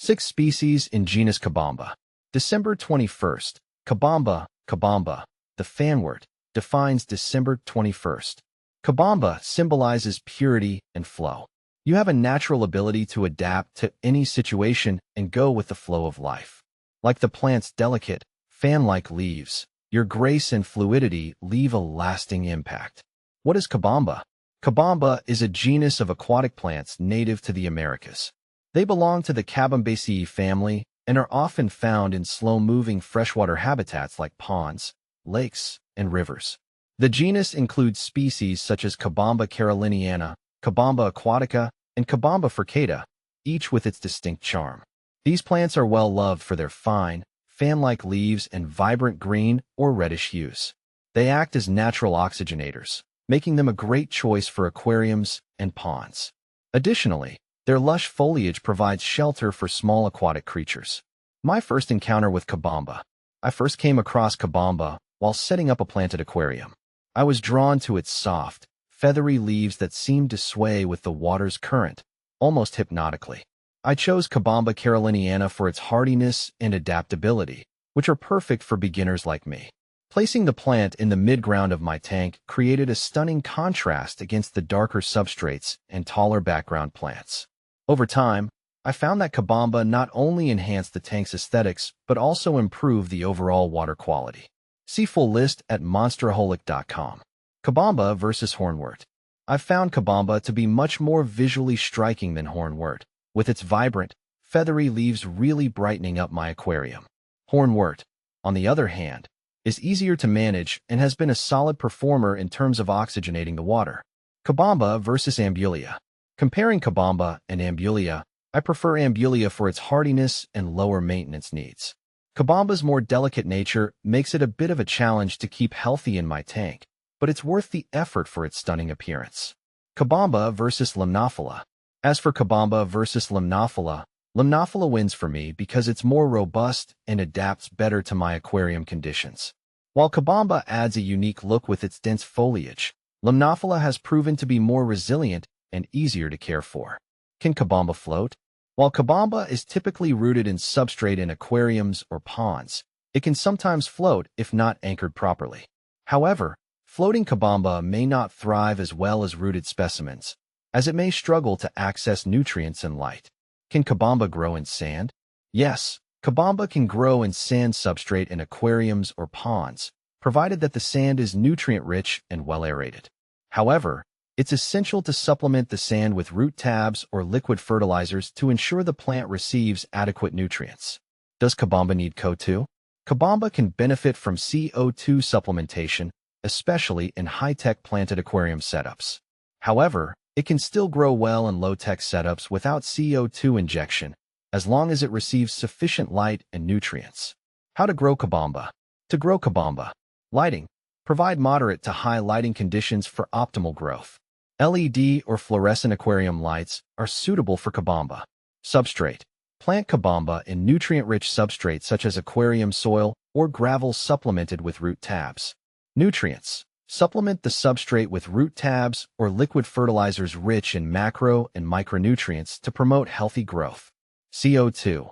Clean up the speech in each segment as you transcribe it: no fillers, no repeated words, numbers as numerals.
6 species in genus Cabomba. December 21st. Cabomba, Cabomba. The fan word defines December 21st. Cabomba symbolizes purity and flow. You have a natural ability to adapt to any situation and go with the flow of life. Like the plant's delicate, fan-like leaves, your grace and fluidity leave a lasting impact. What is Cabomba? Cabomba is a genus of aquatic plants native to the Americas. They belong to the Cabombaceae family and are often found in slow-moving freshwater habitats like ponds, lakes, and rivers. The genus includes species such as Cabomba caroliniana, Cabomba aquatica, and Cabomba furcata, each with its distinct charm. These plants are well loved for their fine, fan-like leaves and vibrant green or reddish hues. They act as natural oxygenators, making them a great choice for aquariums and ponds. Additionally, their lush foliage provides shelter for small aquatic creatures. My first encounter with Cabomba. I first came across Cabomba while setting up a planted aquarium. I was drawn to its soft, feathery leaves that seemed to sway with the water's current, almost hypnotically. I chose Cabomba caroliniana for its hardiness and adaptability, which are perfect for beginners like me. Placing the plant in the mid-ground of my tank created a stunning contrast against the darker substrates and taller background plants. Over time, I found that Cabomba not only enhanced the tank's aesthetics, but also improved the overall water quality. See full list at monsteraholic.com. Cabomba versus hornwort. I've found Cabomba to be much more visually striking than hornwort, with its vibrant, feathery leaves really brightening up my aquarium. Hornwort, on the other hand, is easier to manage and has been a solid performer in terms of oxygenating the water. Cabomba versus Ambulia. Comparing Cabomba and Ambulia, I prefer Ambulia for its hardiness and lower maintenance needs. Cabomba's more delicate nature makes it a bit of a challenge to keep healthy in my tank, but it's worth the effort for its stunning appearance. Cabomba versus Limnophila. As for Cabomba versus Limnophila, Limnophila wins for me because it's more robust and adapts better to my aquarium conditions. While Cabomba adds a unique look with its dense foliage, Limnophila has proven to be more resilient and easier to care for. Can Cabomba float? While Cabomba is typically rooted in substrate in aquariums or ponds, it can sometimes float if not anchored properly. However, floating Cabomba may not thrive as well as rooted specimens, as it may struggle to access nutrients and light. Can Cabomba grow in sand? Yes, Cabomba can grow in sand substrate in aquariums or ponds, provided that the sand is nutrient-rich and well-aerated. However, it's essential to supplement the sand with root tabs or liquid fertilizers to ensure the plant receives adequate nutrients. Does Cabomba need CO2? Cabomba can benefit from CO2 supplementation, especially in high-tech planted aquarium setups. However, it can still grow well in low-tech setups without CO2 injection, as long as it receives sufficient light and nutrients. How to grow Cabomba? To grow Cabomba. Lighting. Provide moderate to high lighting conditions for optimal growth. LED or fluorescent aquarium lights are suitable for Cabomba. Substrate. Plant Cabomba in nutrient-rich substrates such as aquarium soil or gravel supplemented with root tabs. Nutrients. Supplement the substrate with root tabs or liquid fertilizers rich in macro and micronutrients to promote healthy growth. CO2.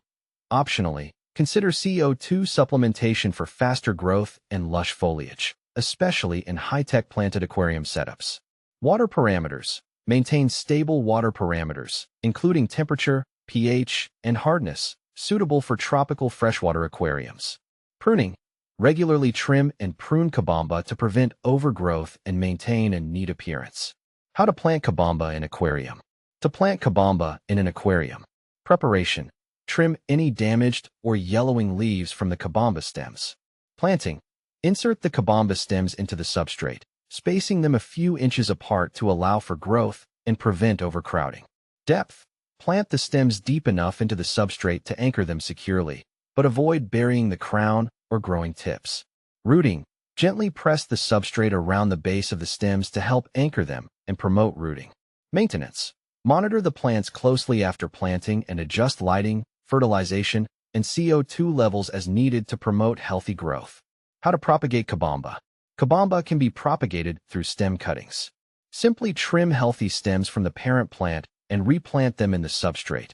Optionally, consider CO2 supplementation for faster growth and lush foliage, especially in high-tech planted aquarium setups. Water parameters. Maintain stable water parameters, including temperature, pH, and hardness, suitable for tropical freshwater aquariums. Pruning. Regularly trim and prune Cabomba to prevent overgrowth and maintain a neat appearance. How to plant Cabomba in aquarium. To plant Cabomba in an aquarium. Preparation. Trim any damaged or yellowing leaves from the Cabomba stems. Planting. Insert the Cabomba stems into the substrate, spacing them a few inches apart to allow for growth and prevent overcrowding. Depth. Plant the stems deep enough into the substrate to anchor them securely, but avoid burying the crown or growing tips. Rooting. Gently press the substrate around the base of the stems to help anchor them and promote rooting. Maintenance. Monitor the plants closely after planting and adjust lighting, fertilization, and CO2 levels as needed to promote healthy growth. How to propagate Cabomba. Cabomba can be propagated through stem cuttings. Simply trim healthy stems from the parent plant and replant them in the substrate.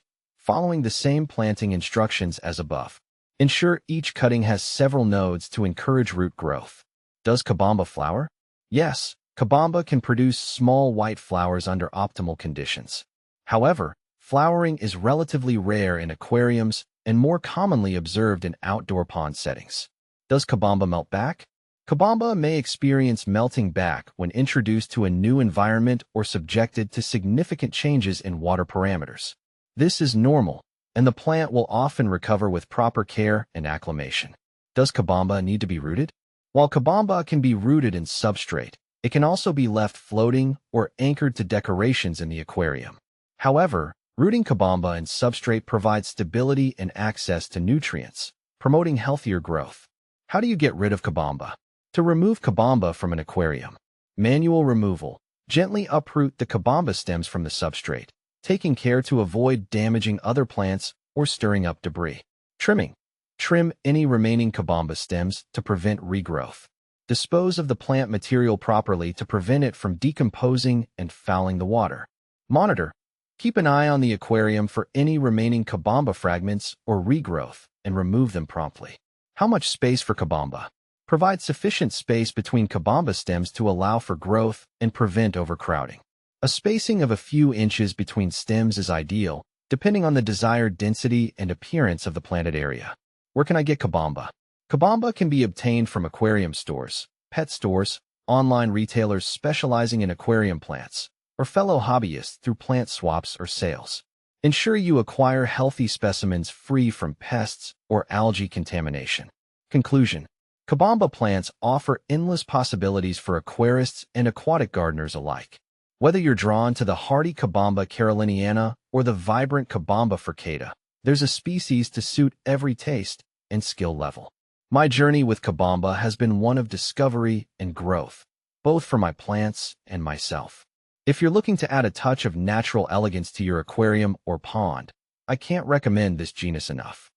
following the same planting instructions as above. Ensure each cutting has several nodes to encourage root growth. Does Cabomba flower? Yes, Cabomba can produce small white flowers under optimal conditions. However, flowering is relatively rare in aquariums and more commonly observed in outdoor pond settings. Does Cabomba melt back? Cabomba may experience melting back when introduced to a new environment or subjected to significant changes in water parameters. This is normal, and the plant will often recover with proper care and acclimation. Does Cabomba need to be rooted? While Cabomba can be rooted in substrate, it can also be left floating or anchored to decorations in the aquarium. However, rooting Cabomba in substrate provides stability and access to nutrients, promoting healthier growth. How do you get rid of Cabomba? To remove Cabomba from an aquarium. Manual removal. Gently uproot the Cabomba stems from the substrate, taking care to avoid damaging other plants or stirring up debris. Trimming. Trim any remaining Cabomba stems to prevent regrowth. Dispose of the plant material properly to prevent it from decomposing and fouling the water. Monitor. Keep an eye on the aquarium for any remaining Cabomba fragments or regrowth and remove them promptly. How much space for Cabomba? Provide sufficient space between Cabomba stems to allow for growth and prevent overcrowding. A spacing of a few inches between stems is ideal, depending on the desired density and appearance of the planted area. Where can I get Cabomba? Cabomba can be obtained from aquarium stores, pet stores, online retailers specializing in aquarium plants, or fellow hobbyists through plant swaps or sales. Ensure you acquire healthy specimens free from pests or algae contamination. Conclusion. Cabomba plants offer endless possibilities for aquarists and aquatic gardeners alike. Whether you're drawn to the hardy Cabomba caroliniana or the vibrant Cabomba furcata, there's a species to suit every taste and skill level. My journey with Cabomba has been one of discovery and growth, both for my plants and myself. If you're looking to add a touch of natural elegance to your aquarium or pond, I can't recommend this genus enough.